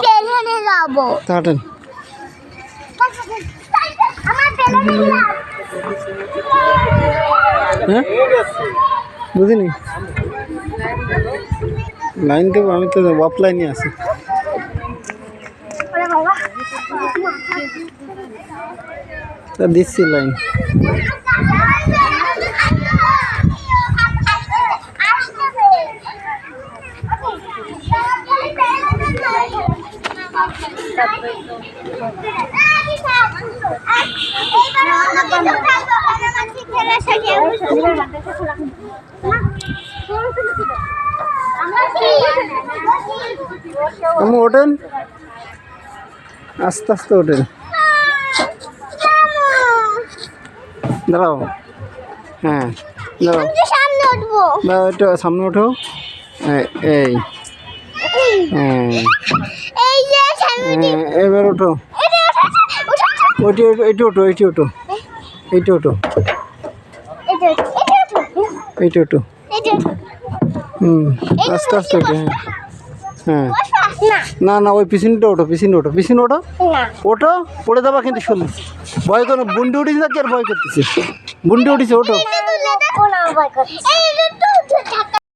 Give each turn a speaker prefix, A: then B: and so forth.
A: ট্রেনে যাবো।
B: হাঁটেন। হ্যাঁ বুঝিনি লাইন দেবো আমি তো অফলাইনে আছি তা দিচ্ছি লাইন আমি ওঠেন আস্তে আস্তে ওঠেন দাঁড়াও হ্যাঁ দাঁড়াও
A: সামনে উঠবো।
B: দাঁড়াও একটু সামনে ওঠো এই
A: এই যে সামনে
B: এবার ওঠো ওইটি এইটি ওঠো এইটি ওঠো এইটি ওঠো এইটি ওঠো আস্তে আস্তে ওঠো হ্যাঁ না না ওই পিছনটা ওঠো পিছনে ওঠো পিছনে ওঠো ওঠো পড়ে যাবা কিন্তু শুনলে ভয় করো বুন্ডি উঠিস না কি আর ভয় করতেছে বুন্ডি উঠিছে ওঠো